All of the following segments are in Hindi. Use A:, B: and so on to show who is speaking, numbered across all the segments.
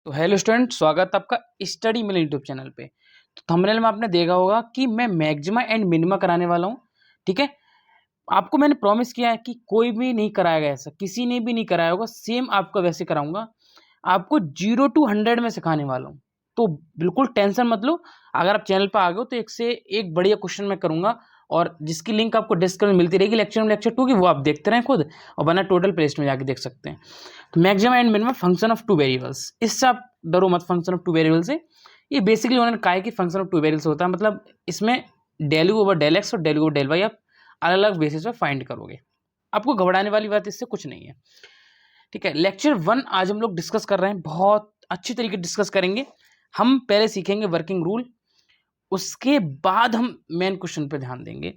A: तो हेलो स्टूडेंट, स्वागत है आपका स्टडी मिल यूट्यूब चैनल पे। तो थंबनेल में आपने देखा होगा कि मैं मैक्सिमा एंड मिनिमा कराने वाला हूँ। ठीक है, आपको मैंने प्रॉमिस किया है कि कोई भी नहीं कराएगा, ऐसा किसी ने भी नहीं कराया होगा, सेम आपका वैसे कराऊंगा। आपको 0 to 100 में सिखाने वाला हूँ, तो बिल्कुल टेंशन मत लो। अगर आप चैनल पर आ गए हो तो एक से एक बढ़िया क्वेश्चन मैं करूंगा, और जिसकी लिंक आपको डिस्क्रिप्शन में मिलती रहेगी लेक्चर 2 की, वो आप देखते रहें खुद, और वरना टोटल प्लेलिस्ट में जाके देख सकते हैं। तो maximum and minimum function of two variables, इससे आप डरो मत। फंक्शन ऑफ टू वेरिएबल से ये बेसिकली उन्होंने कहा है कि फंक्शन ऑफ टू वेरिएबल्स होता है, मतलब इसमें del u over del x और del u over del y आप अलग अलग बेसिस पर फाइंड करोगे। आपको घबराने वाली बात इससे कुछ नहीं है। ठीक है, लेक्चर 1 आज हम लोग डिस्कस कर रहे हैं, बहुत अच्छी तरीके डिस्कस करेंगे। हम पहले सीखेंगे वर्किंग रूल, उसके बाद हम मेन क्वेश्चन पे ध्यान देंगे।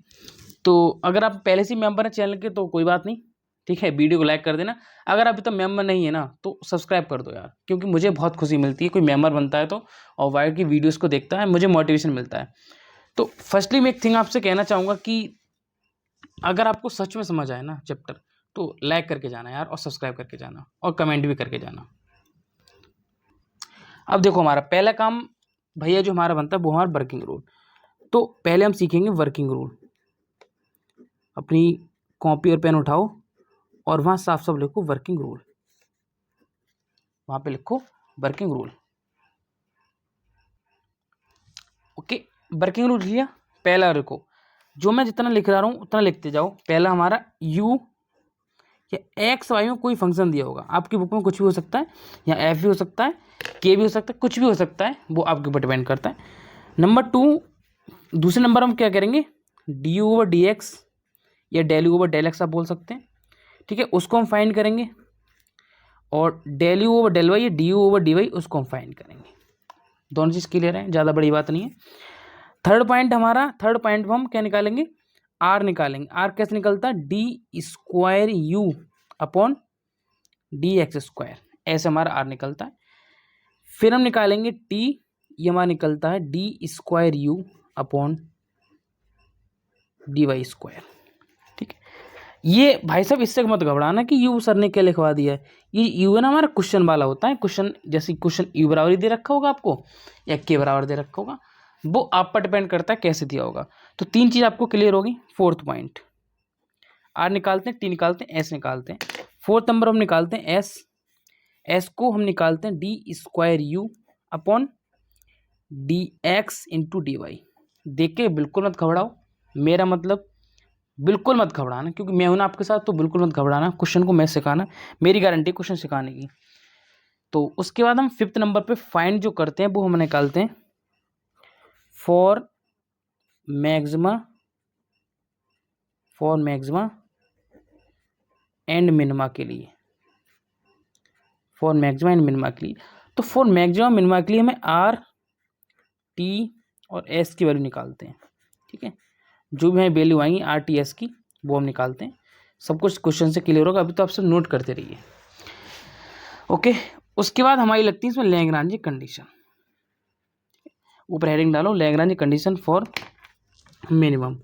A: तो अगर आप पहले से मेंबर हैं चैनल के तो कोई बात नहीं, ठीक है, वीडियो को लाइक कर देना। अगर अभी तक मेंबर नहीं है ना तो सब्सक्राइब कर दो यार, क्योंकि मुझे बहुत खुशी मिलती है कोई मेंबर बनता है तो, और वायर की वीडियोस को देखता है, मुझे मोटिवेशन मिलता है। तो फर्स्टली मैं एक थिंग आपसे कहना चाहूँगा कि अगर आपको सच में समझ आए ना चैप्टर, तो लाइक करके जाना यार, और सब्सक्राइब करके जाना, और कमेंट भी करके जाना। अब देखो, हमारा पहला काम भैया जो हमारा बनता है वो हमारा वर्किंग रूल। तो पहले हम सीखेंगे वर्किंग रूल। अपनी कॉपी और पेन उठाओ और वहाँ साफ साफ लिखो वर्किंग रूल, वहाँ पे लिखो working rule. Okay, working rule लिया। पहला लिखो, जो मैं जितना लिख रहा हूँ उतना लिखते जाओ। पहला हमारा यू या एक्स वाई में कोई फंक्शन दिया होगा, आपकी बुक में कुछ भी हो सकता है, या एफ भी हो सकता है, के भी हो सकता है, कुछ भी हो सकता है, वो आपके ऊपर डिपेंड करता है। नंबर 2, दूसरे नंबर हम क्या करेंगे, d u over d x या del u over del x आप बोल सकते हैं। ठीक है, उसको हम फाइंड करेंगे। और del u over del y या d u over d y उसको हम फाइंड करेंगे। दोनों चीज़ क्लियर है, ज़्यादा बड़ी बात नहीं है। थर्ड पॉइंट हम क्या निकालेंगे, आर निकालेंगे। आर कैसे निकलता है, d square u upon d x square, ऐसे हमारा आर निकलता है। फिर हम निकालेंगे टी, ये हमारा निकलता है d square u upon d y square. ठीक है, ये भाई साहब इससे मत घबराना कि यू सर ने क्या लिखवा दिया है। ये यू है ना हमारा क्वेश्चन वाला होता है। क्वेश्चन जैसे क्वेश्चन यू बराबर दे रखा होगा आपको, या के बराबर दे रखा होगा, वो आप पर डिपेंड करता है कैसे दिया होगा। तो 3 चीज़ आपको क्लियर होगी। फोर्थ पॉइंट, आर निकालते हैं, टी निकालते हैं, एस निकालते हैं। फोर्थ नंबर हम निकालते हैं एस। एस को हम निकालते हैं d square u upon d x into d y. देख के बिल्कुल मत घबराओ, मेरा मतलब बिल्कुल मत घबराना, क्योंकि मैं हूं ना आपके साथ, तो बिल्कुल मत घबराना। क्वेश्चन को मैं सिखाना, मेरी गारंटी क्वेश्चन सिखाने की। तो उसके बाद हम 5th नंबर पे फाइंड जो करते हैं वो हम निकालते हैं फॉर मैक्सिमा एंड मिनिमा के लिए। फॉर मैक्सिमा एंड मिनिमा के लिए, तो फॉर मैक्सिमा मिनिमा के लिए हमें आर, टी और एस की वैल्यू निकालते हैं। ठीक है, जो भी हमें वैल्यू आएंगी आर टी एस की, वो हम निकालते हैं। सब कुछ क्वेश्चन से क्लियर होगा, अभी तो आप सब नोट करते रहिए। ओके, उसके बाद हमारी लगती है इसमें लैग्रांज कंडीशन। ऊपर हेडिंग डालो, Lagrange condition for minimum.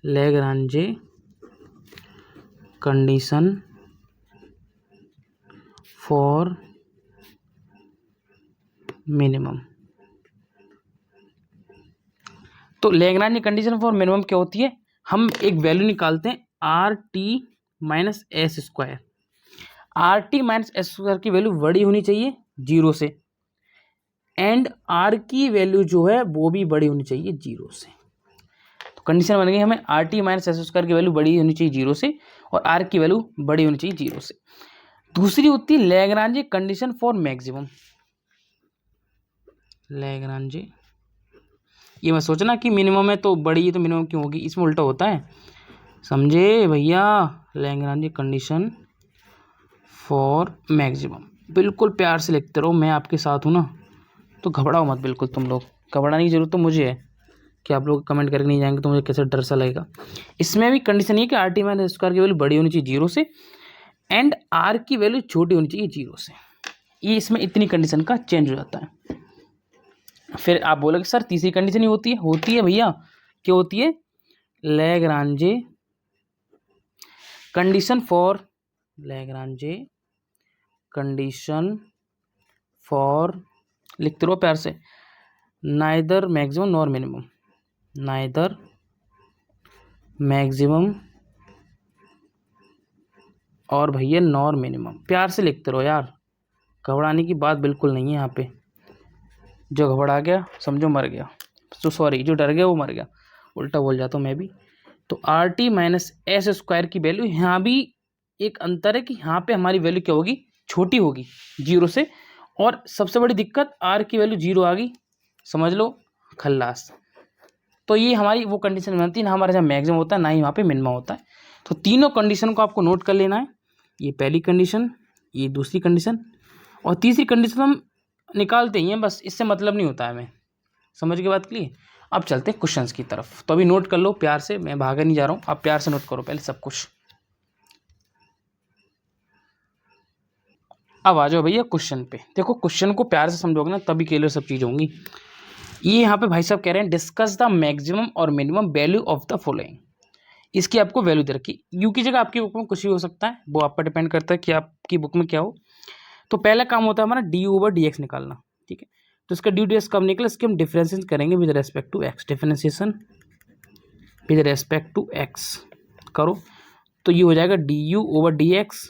A: Lagrange condition for minimum. तो लैग्रांज कंडीशन फॉर मिनिमम क्या होती है, हम एक वैल्यू निकालते हैं are t minus s square. Are t minus s square की वैल्यू बड़ी होनी चाहिए 0 से, एंड आर की वैल्यू जो है वो भी बड़ी होनी चाहिए 0 से। तो कंडीशन बन गई, हमें are t minus s square की वैल्यू बड़ी होनी चाहिए 0 से, और आर की वैल्यू बड़ी होनी चाहिए 0 से। दूसरी होती है Lagrange condition for maximum. Lagrange, ये मैं सोचना कि मिनिमम है तो बड़ी है तो मिनिमम क्यों होगी, इसमें उल्टा होता है, समझे भैया। लैग्रांज कंडीशन फॉर मैक्सिमम, बिल्कुल प्यार से लिखते रहो, मैं आपके साथ हूँ ना, तो घबराओ मत बिल्कुल। तुम लोग घबराने की जरूरत तो मुझे है कि आप लोग कमेंट करके नहीं जाएंगे तो मुझे कैसे डर सा लगेगा। इसमें भी कंडीशन ये कि आर टी माइनस स्क्वायर की वैल्यू बड़ी होनी चाहिए 0 से, एंड आर की वैल्यू छोटी होनी चाहिए 0 से। ये इसमें इतनी कंडीशन का चेंज हो जाता है। फिर आप बोलोगे सर तीसरी कंडीशन ही होती है भैया, क्या होती है, लैग्रांजे कंडीशन फॉर लिखते रहो प्यार से, neither maximum nor minimum, neither maximum और भैया नॉर मिनिमम, प्यार से लिखते रहो यार, घबराने की बात बिल्कुल नहीं है यहाँ पे। जो घबरा गया समझो मर गया, तो सॉरी जो डर गया वो मर गया, उल्टा बोल जाता हूँ मैं भी। तो are t minus s square की वैल्यू, यहाँ भी एक अंतर है कि यहाँ पे हमारी वैल्यू क्या होगी, छोटी होगी 0 से, और सबसे बड़ी दिक्कत आर की वैल्यू 0 आ गई, समझ लो खल्लास। तो ये हमारी वो कंडीशन बनती है ना, हमारे जहाँ मैक्सिमम होता है ना ही वहाँ पे मिनिमम होता है। तो तीनों कंडीशन को आपको नोट कर लेना है, ये पहली कंडीशन, ये दूसरी कंडीशन, और तीसरी कंडीशन हम निकालते ही हैं बस, इससे मतलब नहीं होता है हमें, समझ के बात के लिए। अब चलते हैं क्वेश्चंस की तरफ, तो अभी नोट कर लो प्यार से, मैं भागा नहीं जा रहा हूँ, आप प्यार से नोट करो पहले सब कुछ। अब आ जाओ भैया क्वेश्चन पे, देखो क्वेश्चन को प्यार से समझोगे ना तभी क्लियर सब चीज़ होंगी। ये यहाँ पे भाई साहब कह रहे हैं discuss the maximum or minimum value of the following, इसकी आपको वैल्यू दे रखी, यू की जगह आपकी बुक में कुछ भी हो सकता है, वो आप पर डिपेंड करता है कि आपकी बुक में क्या हो। तो पहला काम होता है हमारा डी ओवर डी एक्स निकालना, ठीक है। तो इसका डी डी एक्स कब निकला, इसके हम डिफरेंशिएशन करेंगे with respect to x, differentiation with respect to x करो, तो ये हो जाएगा d u over d x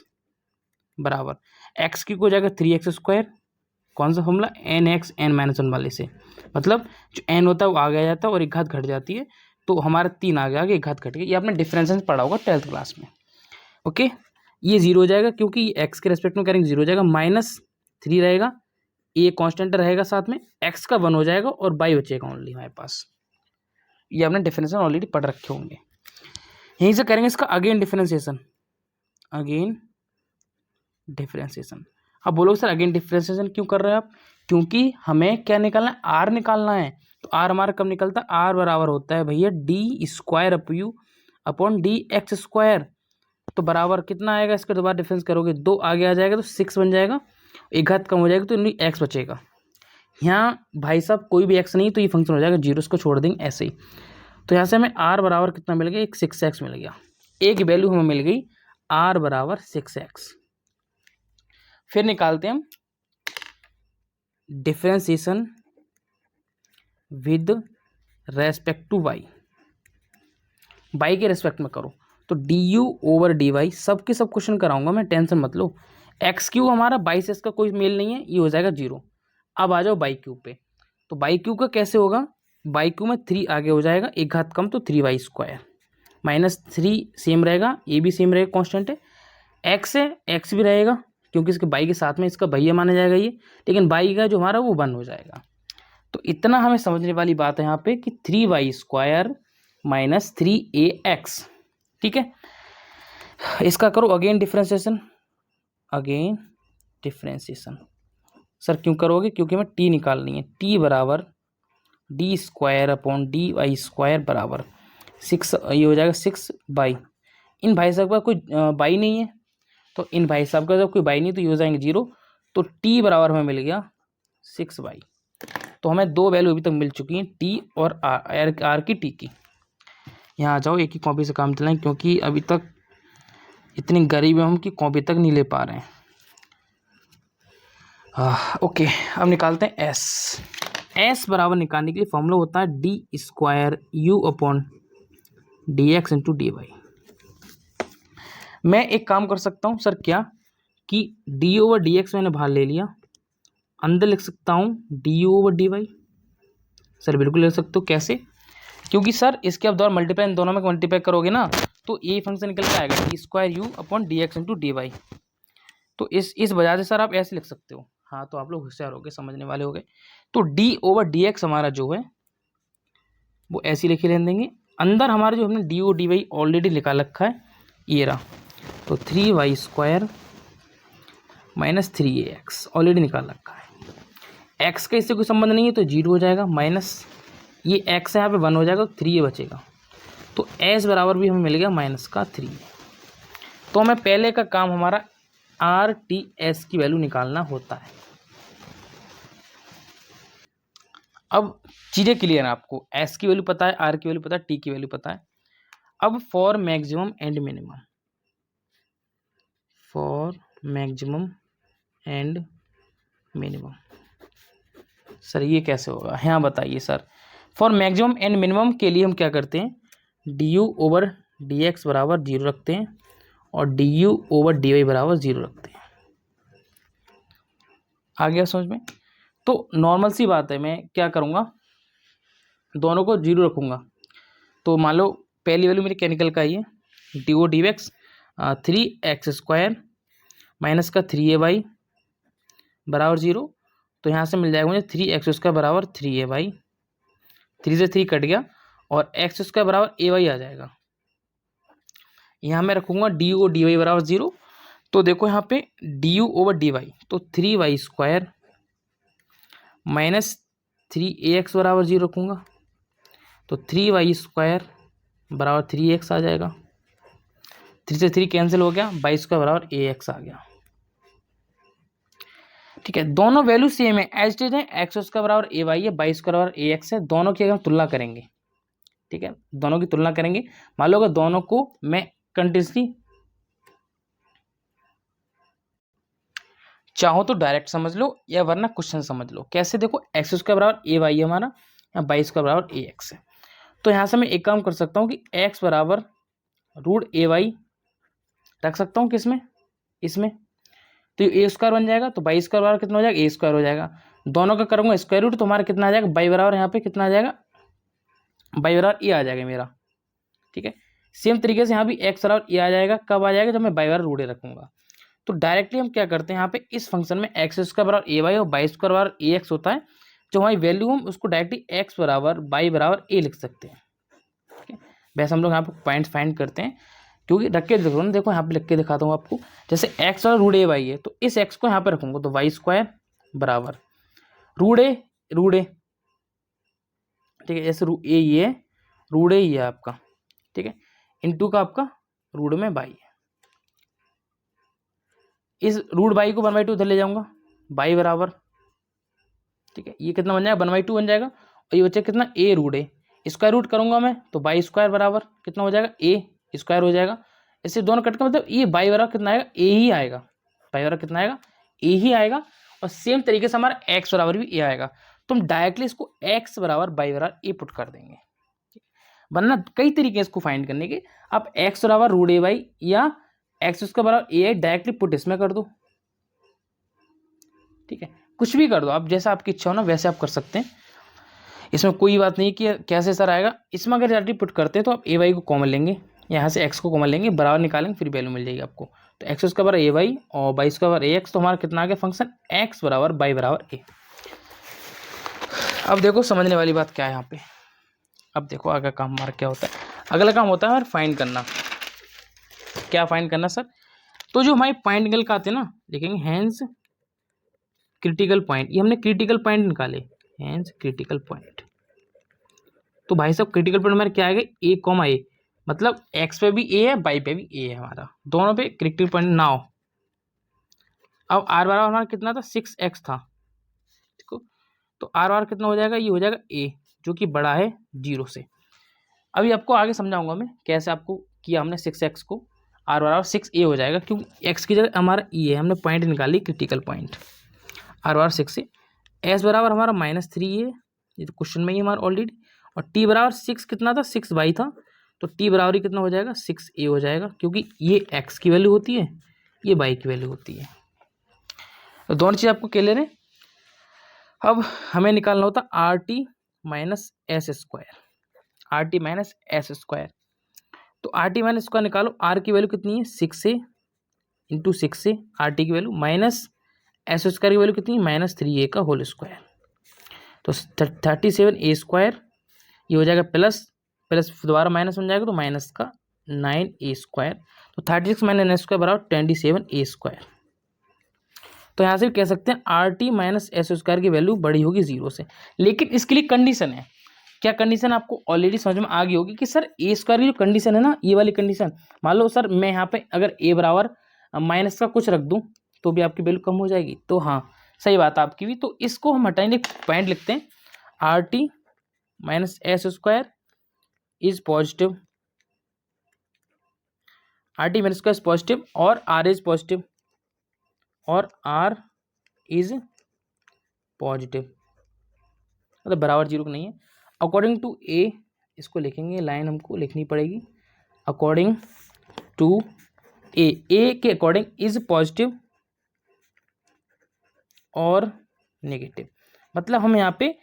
A: बराबर एक्स की हो जाएगा 3x स्क्वायर, कौन सा formula, n x n minus 1 वाले से, मतलब जो एन होता है वो आगे आ जाता है और एक घात घट जाती है, तो हमारा 3 आ गया आगे, एक घात घट गया, ये आपने डिफरेंशिएशन पढ़ा होगा 12th क्लास में। ओके, ये 0 हो जाएगा क्योंकि एक्स के रेस्पेक्ट में करेंगे 0 हो जाएगा, -3 रहेगा, ये कांस्टेंट रहेगा साथ में, एक्स का 1 हो जाएगा और बाई बचेगा ओनली हमारे पास। ये आपने डिफरेंशिएशन ऑलरेडी पढ़ रखे होंगे। यहीं से करेंगे इसका अगेन डिफरेंशिएशन, अगेन डिफरेंशिएशन। अब बोलोगे सर अगेन डिफरेंशिएशन क्यों कर रहे हैं आप, क्योंकि हमें क्या निकालना है, आर निकालना है। तो आर हमारा कब निकलता है, आर बराबर होता है भैया D square up you upon d x square, तो बराबर कितना आएगा, इसका दोबारा डिफरेंस करोगे 2 आगे आ जाएगा तो 6 बन जाएगा, एक घात कम हो जाएगा तो एक्स बचेगा। यहाँ भाई साहब कोई भी एक्स नहीं तो ये फंक्शन हो जाएगा 0, को छोड़ देंगे ऐसे ही। तो यहाँ से हमें आर बराबर कितना मिल गया, एक 6x मिल गया, एक वैल्यू हमें मिल गई आर बराबर 6x। फिर निकालते हैं हम differentiation with respect to y, y के रेस्पेक्ट में करो, तो d u over d y, सब के सब क्वेश्चन कराऊंगा मैं, टेंशन मत लो। एक्स क्यू हमारा बाई से इसका कोई मेल नहीं है, ये हो जाएगा 0। अब आ जाओ बाई क्यू पे, तो बाई क्यू का कैसे होगा, बाई क्यू में 3 आगे हो जाएगा, एक घात कम तो 3y स्क्वायर, -3 सेम रहेगा, ये भी सेम रहेगा कांस्टेंट है, एक्स है एक्स भी रहेगा क्योंकि इसके बाई के साथ में इसका भैया माना जाएगा ये, लेकिन बाई का जो हमारा वो 1 हो जाएगा। तो इतना हमें समझने वाली बात है यहाँ पे कि 3y स्क्वायर माइनस 3ax, ठीक है। इसका करो again differentiation, again differentiation. Sir क्यों करोगे, क्योंकि हमें टी निकालनी है, टी बराबर d square upon d y square बराबर 6, ये हो जाएगा 6 बाई, इन भाई साहब का कोई बाई नहीं है, तो इन भाई साहब का जब कोई बाई नहीं तो ये हो जाएंगे 0, तो टी बराबर हमें मिल गया 6 बाई। तो हमें 2 वैल्यू अभी तक मिल चुकी हैं, टी और आर की, टी की। यहाँ आ जाओ एक ही कॉपी से काम चलाएं, क्योंकि अभी तक इतनी गरीब है हम कि कॉपी तक नहीं ले पा रहे हैं। ओके, अब निकालते हैं एस। एस बराबर निकालने के लिए फॉर्मूला होता है d square u upon d x into d y. मैं एक काम कर सकता हूँ सर, क्या कि डी ओवर डी एक्स मैंने बाहर ले लिया, अंदर लिख सकता हूँ d u over d y. Sir बिल्कुल लिख सकते हो, कैसे, क्योंकि सर इसके आप द्वारा मल्टीप्लाई, इन दोनों में मल्टीप्लाई करोगे ना तो ये फंक्शन निकल के आएगा d square u upon d x into d y. तो इस वजह से सर आप ऐसे लिख सकते हो। हाँ, तो आप लोग होशियार हो गए, समझने वाले हो गए। तो डी ओवर डी एक्स हमारा जो है वो ऐसे लिखे रहने देंगे, अंदर हमारा जो हमने d o d y already निकाल रखा है ये रहा, तो 3y square minus 3ax already निकाल रखा है। x का इससे कोई संबंध नहीं है तो 0 हो जाएगा, माइनस ये x है यहाँ पे 1 हो जाएगा, 3a बचेगा, तो s बराबर भी हमें मिल गया -3। तो हमें पहले का काम हमारा आर टी एस की वैल्यू निकालना होता है। अब चीज़ें क्लियर है आपको, s की वैल्यू पता है, r की वैल्यू पता है, t की वैल्यू पता है। अब for maximum and minimum, for maximum and minimum sir ये कैसे होगा, हाँ बताइए सर। फॉर मैक्सिमम एंड मिनिमम के लिए हम क्या करते हैं, d u over d x बराबर 0 रखते हैं और d u over d y बराबर 0 रखते हैं। आ गया समझ में। तो नॉर्मल सी बात है, मैं क्या करूँगा, दोनों को 0 रखूँगा। तो मान लो पहली वैल्यू मेरी क्या निकल का आई है, d o d x 3x² minus का 3ay बराबर 0। तो यहाँ से मिल जाएगा मुझे 3x² बराबर 3ay, 3 से 3 कट गया और x² बराबर ay आ जाएगा। यहाँ मैं रखूँगा डी ओ डी वाई बराबर 0। तो देखो यहाँ पे d u over d y, तो 3y² माइनस 3ax बराबर 0 रखूँगा, तो 3y² बराबर 3x आ जाएगा। 3 से 3 कैंसिल हो गया, y² बराबर ax आ गया। ठीक है, दोनों वैल्यू सेम है, एज इट इज है, x² बराबर ay है, y² बराबर ax है। दोनों की अगर तुलना करेंगे, ठीक है, दोनों की तुलना करेंगे। मान लो अगर दोनों को मैं कंटिन्यूसली चाहो तो डायरेक्ट समझ लो या वरना क्वेश्चन समझ लो। कैसे, देखो x² बराबर ay है हमारा, या y² बराबर ax है। तो यहाँ से मैं एक काम कर सकता हूँ कि x बराबर √ay रख सकता हूँ किसमें, इसमें। तो ये a² बन जाएगा, तो y² बराबर कितना हो जाएगा, a² हो जाएगा। दोनों का करूँगा स्क्वायर रूट, तो हमारा कितना आ जाएगा, y बराबर यहाँ पे कितना आ जाएगा, y बराबर a आ जाएगा मेरा। ठीक है, सेम तरीके से यहाँ भी x बराबर a आ जाएगा। कब आ जाएगा, जब मैं y बराबर √a रखूँगा। तो डायरेक्टली हम क्या करते हैं, यहाँ पे इस फंक्शन में x² बराबर ay और y² बराबर ax होता है। जो हमारी वैल्यू हम उसको डायरेक्टली x बराबर y बराबर a लिख सकते हैं। ठीक है, वैसे हम लोग यहाँ पे पॉइंट फाइंड करते हैं, क्योंकि रख के देखो ना, देखो यहाँ पे लिख के दिखाता हूँ आपको। जैसे x और √ay है, तो इस x को यहाँ पे रखूँगा, तो y² बराबर √a, ठीक है, जैसे a ये √a ही है आपका, ठीक है, इंटू का आपका रूट में y है। इस √y को 1/2 उधर ले जाऊंगा, y बराबर, ठीक है, ये कितना बन जाएगा, 1/2 बन जाएगा। और ये बच्चा कितना, a√a, स्क्वायर रूट करूंगा मैं, तो y² बराबर कितना हो जाएगा, a² हो जाएगा। इससे दोनों कट का मतलब ये y बराबर कितना आएगा, a ही आएगा, y बराबर कितना आएगा, a ही आएगा। और सेम तरीके से हमारा x बराबर भी a आएगा। तो हम डायरेक्टली इसको x बराबर y बराबर a पुट कर देंगे। वरना कई तरीके इसको फाइंड करने के, आप x बराबर √ay या x² बराबर a डायरेक्टली पुट इसमें कर दो। ठीक है, कुछ भी कर दो आप, जैसा आपकी इच्छा हो ना वैसे आप कर सकते हैं। इसमें कोई बात नहीं कि कैसे सर आएगा। इसमें अगर डायरेक्टली पुट करते हैं तो आप ay को कॉमन लेंगे, यहाँ से x को कॉमन लेंगे, बराबर निकालेंगे, फिर वैल्यू मिल जाएगी आपको। तो x² बराबर ay और y² बराबर ax, तो हमारा कितना आ गया फंक्शन x बराबर y बराबर a। अब देखो समझने वाली बात क्या है यहाँ पे। अब देखो अगला काम हमारा क्या होता है, अगला काम होता है हमारा फाइंड करना। क्या फाइंड करना सर, तो जो हमारे पॉइंट निकल के आते हैं ना, देखेंगे हैंस क्रिटिकल पॉइंट, ये हमने क्रिटिकल पॉइंट निकाले, हैंस क्रिटिकल पॉइंट। तो भाई साहब क्रिटिकल पॉइंट हमारे क्या आएगा, a, मतलब x पे भी a है, y पे भी a है, हमारा दोनों पे क्रिटिकल पॉइंट ना हो। अब r बराबर हमारा कितना था, 6x था, देखो। तो r बराबर कितना हो जाएगा, ये हो जाएगा a, जो कि बड़ा है 0 से। अभी आपको आगे समझाऊंगा मैं कैसे आपको किया हमने 6x को, r बराबर 6a हो जाएगा, क्योंकि x की जगह हमारा e है, हमने पॉइंट निकाली क्रिटिकल पॉइंट। r बराबर 6a, s बराबर हमारा -3a, ये तो क्वेश्चन में ही हमारा ऑलरेडी। और t बराबर 6 कितना था, 6y था, तो t बराबर ही कितना हो जाएगा, 6a हो जाएगा, क्योंकि ये x की वैल्यू होती है, ये y की वैल्यू होती है। तो दोनों चीज़ आपको क्लियर है। अब हमें निकालना होता RT minus s², RT minus s²। तो RT माइनस स्क्वायर निकालो, r की वैल्यू कितनी है, 6a इंटू 6a, RT की वैल्यू, माइनस s² की वैल्यू कितनी है, -3a का होल स्क्वायर। तो 37a², ये हो जाएगा प्लस प्लस दोबारा माइनस बन जाएगा, तो माइनस का 9a²। तो 36 माइनस s² बराबर 27a²। तो यहाँ से भी कह सकते हैं RT माइनस s² की वैल्यू बड़ी होगी 0 से। लेकिन इसके लिए कंडीशन है, क्या कंडीशन आपको ऑलरेडी समझ में आ गई होगी कि सर a² की जो कंडीशन है ना, ये वाली कंडीशन, मान लो सर मैं यहाँ पे अगर a बराबर माइनस का कुछ रख दूँ तो भी आपकी वैल्यू कम हो जाएगी। तो हाँ सही बात आपकी भी। तो इसको हम हटाएंगे, पॉइंट लिखते हैं RT minus s² is positive, RT minus square is positive, और R इज पॉजिटिव, और R इज पॉजिटिव। मतलब बराबर जीरो का नहीं है। अकॉर्डिंग टू ए, इसको लिखेंगे, लाइन हमको लिखनी पड़ेगी, अकॉर्डिंग टू ए के अकॉर्डिंग इज पॉजिटिव और नेगेटिव। मतलब हम यहाँ पे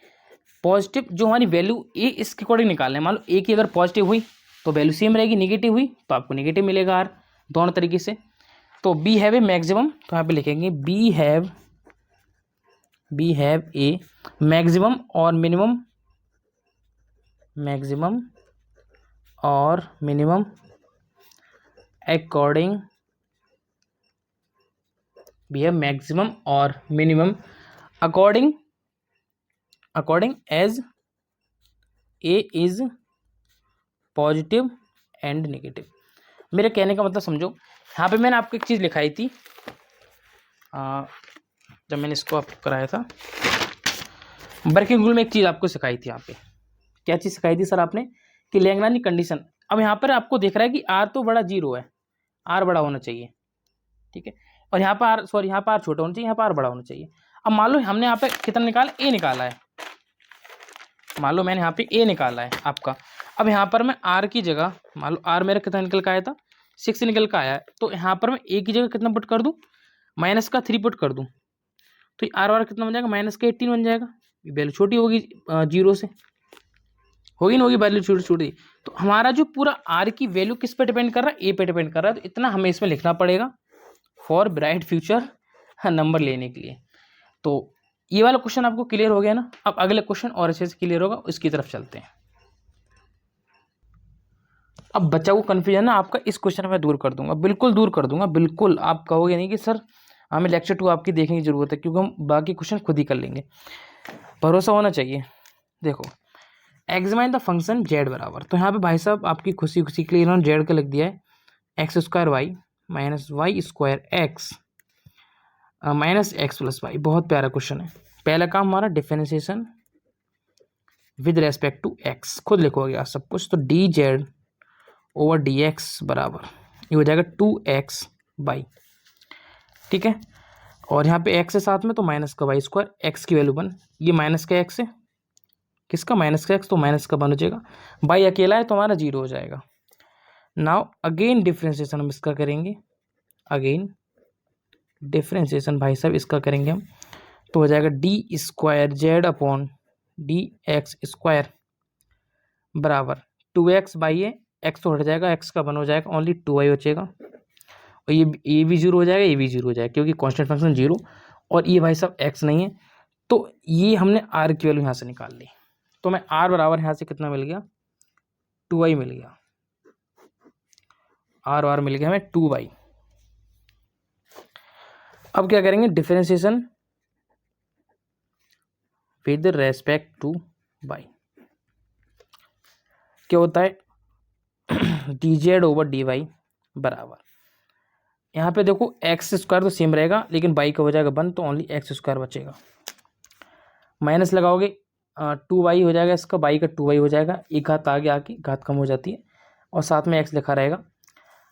A: पॉजिटिव जो हमारी वैल्यू ए इसके अकॉर्डिंग निकाल रहे हैं। मान लो ए की अगर पॉजिटिव हुई तो वैल्यू सेम रहेगी, नेगेटिव हुई तो आपको नेगेटिव मिलेगा आर, दोनों तरीके से। तो बी हैव ए मैक्सिमम, तो यहाँ पे लिखेंगे be have a maximum or minimum, maximum or minimum according, be have maximum or minimum according as a is positive and negative. मेरे कहने का मतलब समझो, यहाँ पे मैंने आपको एक चीज़ लिखाई थी जब मैंने इसको आपको कराया था, वर्किंग रूल में एक चीज़ आपको सिखाई थी। यहाँ पे क्या चीज़ सिखाई थी सर आपने, कि लैग्रांज कंडीशन। अब यहाँ पर आपको दिख रहा है कि आर तो बड़ा जीरो है, आर बड़ा होना चाहिए, ठीक है, और यहाँ पर आर, सॉरी यहाँ पर आर छोटा होना चाहिए, यहाँ पर आर बड़ा होना चाहिए। अब मान लो हमने यहाँ पे कितना निकाला, ए निकाला है, मान लो मैंने यहाँ पे ए निकाला है आपका। अब यहाँ पर मैं आर की जगह, मान लो आर मेरा कितना निकल का आया था, 6 निकल का आया है, तो यहाँ पर मैं ए की जगह कितना पुट कर दूँ, माइनस का 3 पुट कर दूँ, तो आर वार कितना बन जाएगा, माइनस का 18 बन जाएगा। वैल्यू छोटी होगी जीरो से, होगी ना, होगी वैल्यू छोटी छोटी। तो हमारा जो पूरा आर की वैल्यू किस पे डिपेंड कर रहा है, ए पे डिपेंड कर रहा है। तो इतना हमें इसमें लिखना पड़ेगा फॉर ब्राइट फ्यूचर नंबर लेने के लिए। तो ये वाला क्वेश्चन आपको क्लियर हो गया ना। अब अगले क्वेश्चन और अच्छे से क्लियर होगा, उसकी तरफ चलते हैं। अब बच्चा को कन्फ्यूजन ना आपका इस क्वेश्चन में दूर कर दूंगा, बिल्कुल दूर कर दूंगा, बिल्कुल। आप कहोगे नहीं कि सर हमें लेक्चर 2 आपकी देखने की जरूरत है, क्योंकि हम बाकी क्वेश्चन खुद ही कर लेंगे, भरोसा होना चाहिए। देखो, एग्जामाइन द फंक्शन जेड बराबर, तो यहाँ पे भाई साहब आपकी खुशी खुशी के लिए इन्होंने जेड का लिख दिया है x square y minus y square x minus x plus y. बहुत प्यारा क्वेश्चन है। पहला काम हमारा differentiation with respect to x, खुद लिखोगे आप सब कुछ। तो d z over d x बराबर ये हो जाएगा 2x बाई, ठीक है, और यहाँ पे x है साथ में, तो माइनस का वाई स्क्वायर, एक्स की वैल्यू 1, ये माइनस का x है, किसका, माइनस का x, तो माइनस का 1 हो जाएगा, बाई अकेला है तो हमारा 0 हो जाएगा। नाउ अगेन डिफ्रेंसिएशन हम इसका करेंगे, अगेन डिफ्रेंसिएशन भाई साहब इसका करेंगे हम, तो हो जाएगा D square z upon d x square बराबर 2x बाई ए, एक्स तो हट जाएगा, एक्स का 1 हो जाएगा, ओनली 2y बचेगा, और ये भी 0 हो जाएगा, ये भी 0 हो जाएगा, क्योंकि कांस्टेंट फंक्शन 0, और ये भाई साहब x नहीं है। तो ये हमने r की वैल्यू यहाँ से निकाल ली, तो मैं r बराबर यहाँ से कितना मिल गया, 2y मिल गया, r मिल गया हमें 2y। अब क्या करेंगे, differentiation with respect to y, क्या होता है d z over d y बराबर, यहाँ पे देखो एक्स स्क्वायर तो सेम रहेगा, लेकिन बाई का हो जाएगा 1, तो ओनली एक्स स्क्वायर बचेगा, माइनस लगाओगे 2y हो जाएगा इसका, बाई का 2y हो जाएगा, एक घात आगे आके घात कम हो जाती है, और साथ में x लिखा रहेगा,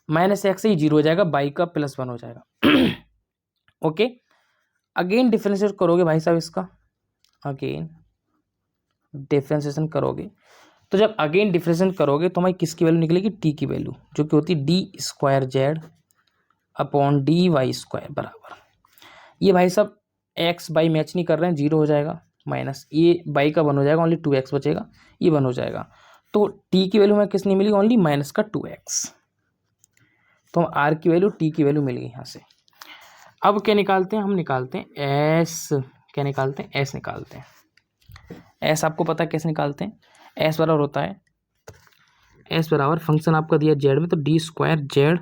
A: माइनस एक्स ही 0 हो जाएगा, बाई का +1 हो जाएगा। ओके, अगेन डिफ्रेंशिएट करोगे भाई साहब इसका, अगेन डिफ्रेंशिएशन करोगे, तो जब अगेन डिफ्रेंशिएशन करोगे तो हमारी किसकी वैल्यू निकलेगी, टी की वैल्यू, जो कि होती है d square z upon d y square बराबर, ये भाई साहब एक्स बाई मैच नहीं कर रहे हैं, 0 हो जाएगा, माइनस ये बाई का 1 हो जाएगा, ओनली 2x बचेगा, ये 1 हो जाएगा, तो टी की वैल्यू हमें किसने मिली, ओनली माइनस का 2x, तो हम आर की वैल्यू टी की वैल्यू मिल गई यहाँ से। अब क्या निकालते हैं, हम निकालते हैं एस, क्या निकालते हैं, एस निकालते हैं। एस आपको पता है कैसे निकालते हैं, एस बराबर होता है, एस बराबर फंक्शन आपका दिया जेड में, तो d square z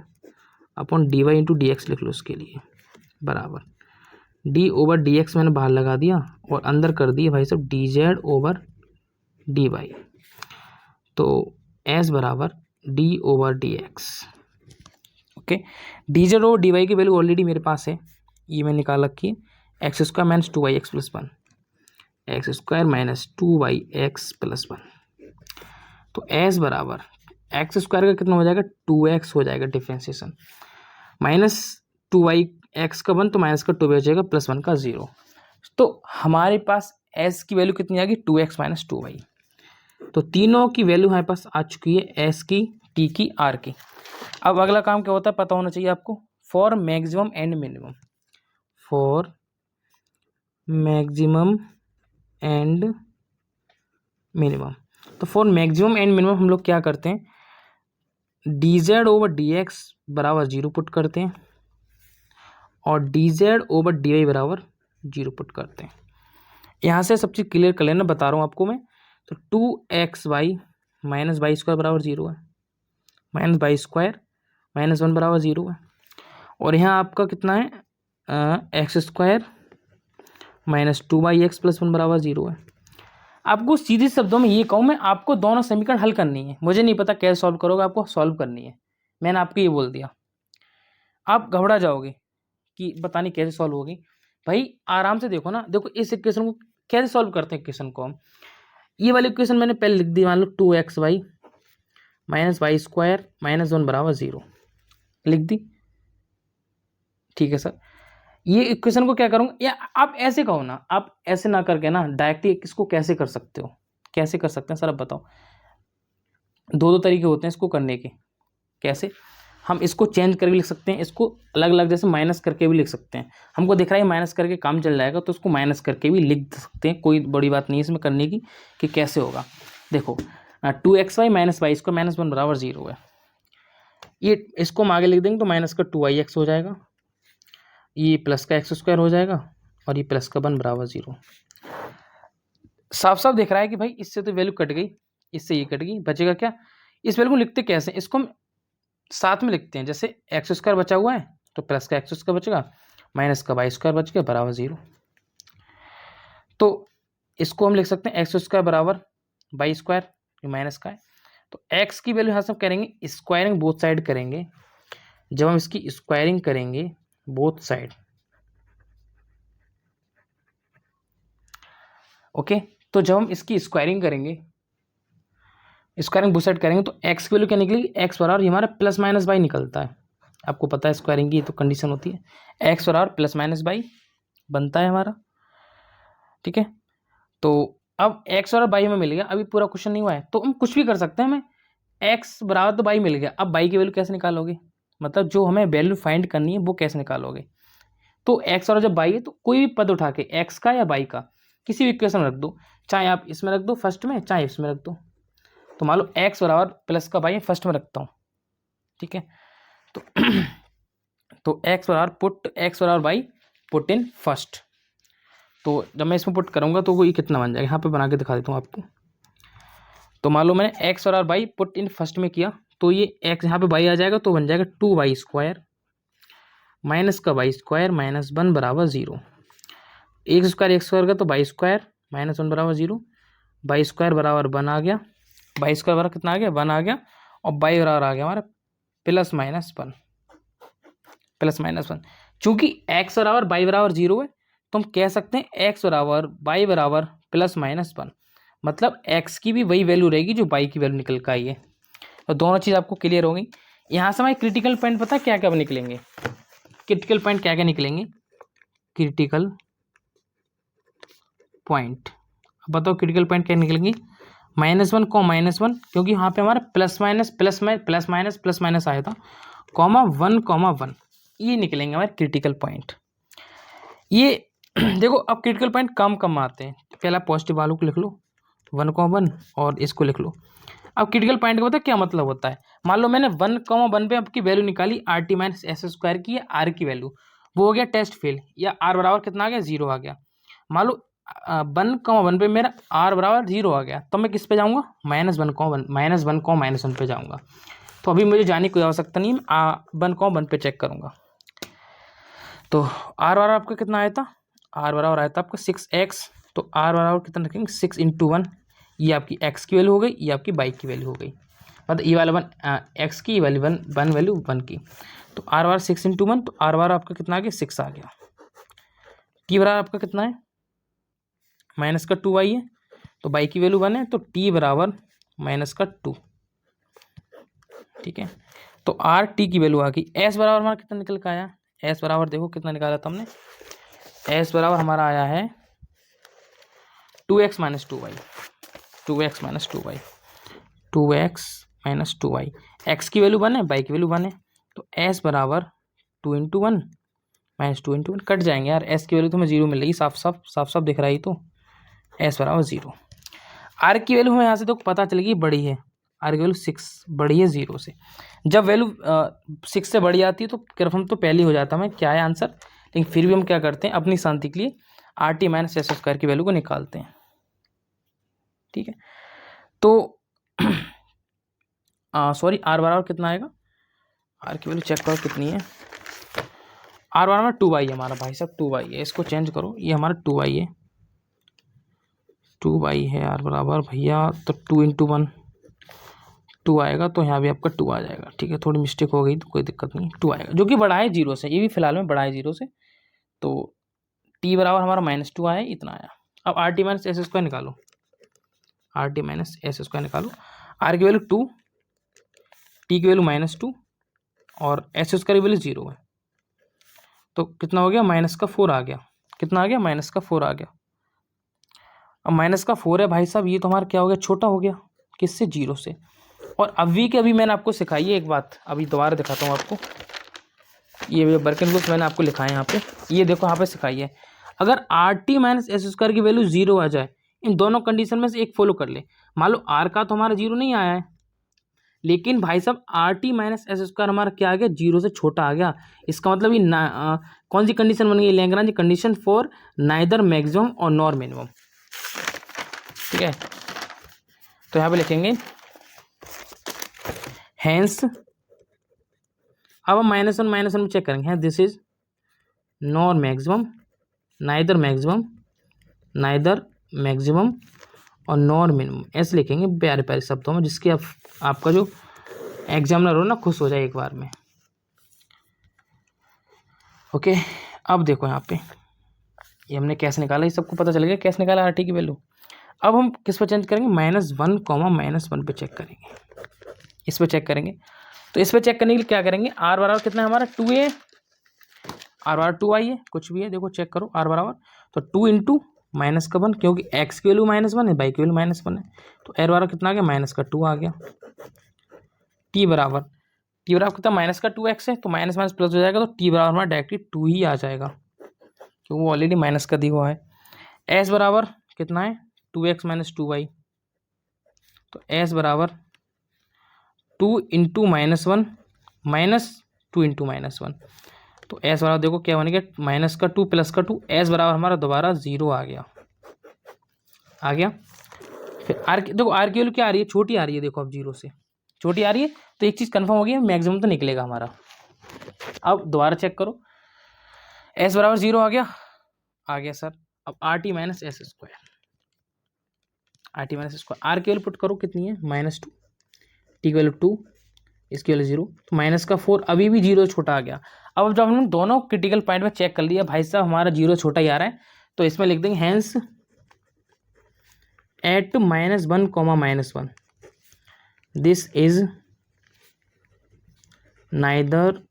A: upon d y into d x लिख लो उसके लिए, बराबर डी ओवर डी एक्स मैंने बाहर लगा दिया, और अंदर कर दिए भाई साहब d z over d y, तो एस बराबर d over d x. Okay, d z over d y की वैल्यू ऑलरेडी मेरे पास है, ये मैंने निकाल रखी है, x square minus 2y x plus 1, x square minus 2y x plus 1, तो एस बराबर एक्स स्क्वायर का कितना हो जाएगा, 2x हो जाएगा डिफ्रेंशिएशन, माइनस 2y एक्स का 1, तो माइनस का 2 बचेगा, +1 का 0, तो हमारे पास एस की वैल्यू कितनी आ गई 2x माइनस 2y। तो तीनों की वैल्यू हमारे पास आ चुकी है, एस की, टी की, आर की। अब अगला काम क्या होता है पता होना चाहिए आपको, for maximum and minimum. For maximum and minimum, तो फॉर मैक्सिमम एंड मिनिमम हम लोग क्या करते हैं, d z over d x बराबर 0 पुट करते हैं और d z over d y बराबर 0 पुट करते हैं। यहाँ से सब चीज़ क्लियर कर लेना, बता रहा हूँ आपको मैं। तो 2xy माइनस वाई स्क्वायर बराबर 0 है, माइनस वाई स्क्वायर माइनस 1 बराबर 0 है। और यहाँ आपका कितना है, एक्स स्क्वायर माइनस 2y(x + 1) बराबर 0 है। आपको सीधे शब्दों में ये कहूँ मैं, आपको दोनों समीकरण हल करनी है। मुझे नहीं पता कैसे सॉल्व करोगे, आपको सॉल्व करनी है। मैंने आपको ये बोल दिया, आप घबरा जाओगे कि पता नहीं कैसे सॉल्व होगी। भाई आराम से देखो ना, देखो इस इक्वेशन को कैसे सॉल्व करते हैं। इक्वेशन को हम, ये वाली इक्वेशन मैंने पहले लिख दी, मान लो 2xy minus y square minus 1 बराबर 0 लिख दी, ठीक है सर। ये इक्वेशन को क्या करूँगा, या आप ऐसे कहो ना, आप ऐसे ना करके ना डायरेक्टली इसको कैसे कर सकते हो, कैसे कर सकते हैं सर आप बताओ। दो तरीके होते हैं इसको करने के। कैसे, हम इसको चेंज करके लिख सकते हैं, इसको अलग अलग जैसे माइनस करके भी लिख सकते हैं। हमको दिख रहा है माइनस करके काम चल जाएगा, तो इसको माइनस करके भी लिख सकते हैं, कोई बड़ी बात नहीं है इसमें करने की कि कैसे होगा। देखो 2xy minus y square minus 1 बराबर 0 है, ये इसको हम आगे लिख देंगे तो माइनस का 2yx हो जाएगा, ये प्लस का एक्स स्क्वायर हो जाएगा और ये प्लस का 1 बराबर 0। साफ साफ दिख रहा है कि भाई इससे तो वैल्यू कट गई, इससे ये कट गई, बचेगा क्या। इस वैल्यू को लिखते कैसे, इसको हम साथ में लिखते हैं। जैसे एक्स स्क्वायर बचा हुआ है तो प्लस का एक्स स्क्वायर बचेगा, माइनस का वाई स्क्वायर बच गया बराबर 0। तो इसको हम लिख सकते हैं एक्स स्क्वायर बराबर वाई स्क्वायर, माइनस का है। तो एक्स की वैल्यू यहाँ से हम करेंगे स्क्वायरिंग बोथ साइड करेंगे। जब हम इसकी स्क्वायरिंग करेंगे बोथ साइड, ओके, तो जब हम इसकी स्क्वायरिंग करेंगे, स्क्वायरिंग बोथ साइड करेंगे तो एक्स की वैल्यू क्या निकलेगी, एक्स बराबर हमारा प्लस माइनस बाई निकलता है। आपको पता है स्क्वायरिंग की तो कंडीशन होती है, एक्स बराबर प्लस माइनस बाई बनता है हमारा, ठीक है। तो अब एक्स बराबर बाई हमें मिल गया, अभी पूरा क्वेश्चन नहीं हुआ है तो हम कुछ भी कर सकते हैं। हमें एक्स बराबर तो बाई मिल गया, अब बाई की वैल्यू कैसे निकालोगे, मतलब जो हमें वैल्यू फाइंड करनी है वो कैसे निकालोगे। तो एक्स और जब बाई है तो कोई भी पद उठा के एक्स का या बाई का किसी भी इक्वेशन में रख दो, चाहे आप इसमें रख दो फर्स्ट में, चाहे इसमें रख दो। तो मान लो एक्स बराबर प्लस का बाई फर्स्ट में रखता हूँ, ठीक है। तो एक्स बराबर पुट एक्स बराबर बाई पुट इन फर्स्ट। तो जब मैं इसमें पुट करूँगा तो वो ये कितना बन जाएगा, यहाँ पे बना के दिखा देता हूँ आपको। तो मान लो मैंने एक्स बराबर बाई पुट इन फर्स्ट में किया, तो ये एक्स यहाँ पे बाई आ जाएगा तो बन जाएगा 2y स्क्वायर माइनस का वाई स्क्वायर माइनस 1 बराबर 0। एक स्क्वायर का तो वाई स्क्वायर माइनस 1 बराबर 0, वाई स्क्वायर बराबर 1 आ गया, वाई स्क्वायर बराबर कितना आ गया 1 आ गया, और वाई बराबर आ गया हमारा प्लस माइनस 1, प्लस माइनस 1। चूंकि एक्स बराबर वाई बराबर 0 है तो हम कह सकते हैं एक्स बराबर वाई बराबर प्लस माइनस 1, मतलब एक्स की भी वही वैल्यू रहेगी जो वाई की वैल्यू निकल कर आई है। तो दोनों चीज़ आपको क्लियर हो गई। यहाँ से हमारे क्रिटिकल पॉइंट पता है क्या क्या निकलेंगे, क्रिटिकल पॉइंट क्या क्या निकलेंगे, क्रिटिकल पॉइंट बताओ क्रिटिकल पॉइंट क्या निकलेंगे, -1 को -1, क्योंकि यहाँ पे हमारा प्लस माइनस आया था, कॉमा 1, ये निकलेंगे हमारे क्रिटिकल पॉइंट। ये देखो अब क्रिटिकल पॉइंट कम आते हैं, पहला पॉजिटिव वालों को लिख लो 1, और इसको लिख लो। अब क्रिटिकल पॉइंट का पता क्या मतलब होता है, मान लो मैंने 1, 1 पे आपकी वैल्यू निकाली are t minus s square की, या आर की वैल्यू, वो हो गया टेस्ट फेल, या आर बराबर कितना आ गया 0 आ गया। मान लो 1, 1 पे मेरा आर बराबर 0 आ गया, तो मैं किस पे जाऊँगा -1, पे जाऊँगा। तो अभी मुझे जाने की कोई आवश्यकता नहीं है, 1, 1 पे चेक करूँगा। तो आर बराबर आपका कितना आया था, आर बराबर आया था आपका 6x, तो आर बराबर कितना रखेंगे 6 × 1, ये आपकी x की वैल्यू हो गई, ये आपकी y की वैल्यू हो गई, मतलब ये वाला 1 x की वैल्यू 1 वैल्यू 1 की। तो आर बराबर 6 × 1, तो आर बराबर आपका कितना आ गया 6 आ गया। टी बराबर आपका कितना है माइनस का 2y है, तो y की वैल्यू 1 है, तो t बराबर माइनस का 2, ठीक है। तो आर टी की वैल्यू आ गई। एस बराबर हमारा कितना निकल के आया, एस बराबर देखो कितना निकाला था हमने, एस बराबर हमारा आया है 2x minus 2y, 2x minus 2y, 2x minus 2y, x की वैल्यू 1 है, y की वैल्यू 1 है, तो s बराबर 2 इंटू 1 माइनस 2 इंटू 1 कट जाएंगे यार, s की वैल्यू तो हमें 0 मिल रही, साफ साफ दिख रहा है, तो s बराबर 0। r की वैल्यू हमें यहाँ से तो पता चलेगी बड़ी है, r की वैल्यू 6 बड़ी है 0 से। जब वैल्यू 6 से बड़ी आती है तो क्रम तो पहले हो जाता है क्या है आंसर, लेकिन फिर भी हम क्या करते हैं अपनी शांति के लिए are t minus s square की वैल्यू को निकालते हैं। ठीक है, तो सॉरी आर बराबर कितना आएगा, आर की वैल्यू चेक करो कितनी है, आर बराबर 2y है हमारा भाई साहब, 2y है, इसको चेंज करो, ये हमारा 2y है, 2y है आर बराबर भैया, तो 2 इंटू 1 2 आएगा, तो यहाँ भी आपका 2 आ जाएगा। ठीक है, थोड़ी मिस्टेक हो गई तो कोई दिक्कत नहीं, 2 आएगा जो कि बड़ा है 0 से, ये भी फिलहाल में बड़ा है 0 से, तो t बराबर हमारा -2 आया, इतना आया। अब r t minus s square निकालो, r t minus s square निकालो, आर की वैल्यू 2, टी की वैल्यू -2 और एस स्क्वायर की वैल्यू 0 है, तो कितना हो गया, -4 आ गया, कितना आ गया, -4 आ गया। अब -4 है भाई साहब, ये तो हमारा क्या हो गया, छोटा हो गया, किससे, 0 से। और अभी के अभी मैंने आपको सिखाई है एक बात, अभी दोबारा दिखाता हूँ आपको, ये वर्किंग रूल्स मैंने आपको लिखाए हैं यहाँ पे, ये देखो यहाँ पे सिखाई है, अगर are t minus s square की वैल्यू 0 आ जाए, इन दोनों कंडीशन में से एक फॉलो कर ले। मान लो आर का तो हमारा 0 नहीं आया है, लेकिन भाई साहब are t minus s square हमारा क्या आ गया, 0 से छोटा आ गया, इसका मतलब ये कौन सी कंडीशन बन गई, Lagrange condition for neither maximum और नॉर मिनिमम। ठीक है, तो यहाँ पे लिखेंगे हैंस, अब हम -1 में चेक करेंगे, this is nor maximum, neither maximum और नॉर मिनिमम, ऐसे लिखेंगे प्यारे प्यारे शब्दों में, जिसके आपका जो एग्जामिनर हो ना खुश हो जाए एक बार में। ओके, अब देखो यहाँ पे ये हमने कैसे निकाला, ये सबको पता चल गया कैसे निकाला आर टी की वैल्यू। अब हम किस पर चेंज करेंगे, -1 पे चेक करेंगे, इस पर चेक करेंगे। तो इस पर चेक करने के लिए क्या करेंगे, आर बराबर कितना है हमारा 2 है, आर बराबर 2 है, कुछ भी है देखो चेक करो, आर बराबर तो 2 इंटू माइनस का 1, क्योंकि एक्स की वैल्यू -1 है, वाई की वैल्यू -1 है, तो एर बराबर कितना आ गया, -2 आ गया। टी बराबर कितना, -2x है, तो माइनस माइनस प्लस हो जाएगा, तो टी बराबर हमारा डायरेक्टली 2 ही आ जाएगा, क्योंकि वो ऑलरेडी माइनस का दिया हुआ है। एस बराबर कितना है, 2x माइनस 2y, तो एस बराबर 2 इंटू -1 -2 इंटू -1, तो एस बराबर देखो क्या बनेगा, -2 प्लस का 2, एस बराबर हमारा दोबारा 0 आ गया। फिर आर देखो, आर की वैल्यू क्या आ रही है, छोटी आ रही है, देखो अब 0 से छोटी आ रही है, तो एक चीज़ कंफर्म हो गई, मैक्सिमम तो निकलेगा हमारा। अब दोबारा चेक करो, एस बराबर 0 आ गया सर। अब r t minus s square, r की वैल्यू पुट करो कितनी है, -2, टी की वैल्यू 2, इसकी वैल्यू 0, तो -4 अभी भी 0 छोटा आ गया। अब जब हमने दोनों क्रिटिकल पॉइंट में चेक कर लिया भाई साहब हमारा 0 छोटा ही आ रहा है, तो इसमें लिख देंगे hence at -1, this is neither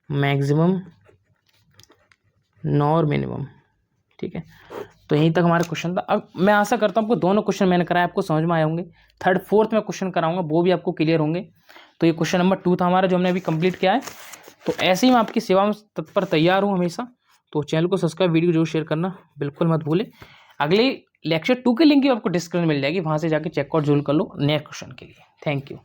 A: maximum nor minimum. ठीक है, तो यहीं तक हमारा क्वेश्चन था। अब मैं आशा करता हूँ आपको दोनों क्वेश्चन मैंने कराए आपको समझ में आए होंगे, 3rd 4th में क्वेश्चन कराऊंगा वो भी आपको क्लियर होंगे। तो ये क्वेश्चन नंबर 2 था हमारा जो हमने अभी कंप्लीट किया है। तो ऐसे ही मैं आपकी सेवा में तत्पर तैयार हूँ हमेशा, तो चैनल को सब्सक्राइब, वीडियो जरूर शेयर करना बिल्कुल मत भूले। अगले लेक्चर 2 की लिंक भी आपको डिस्क्रिप्शन में मिल जाएगी, वहाँ से जाके चेकआउट जरूर कर लो नेक्स्ट क्वेश्चन के लिए। Thank you.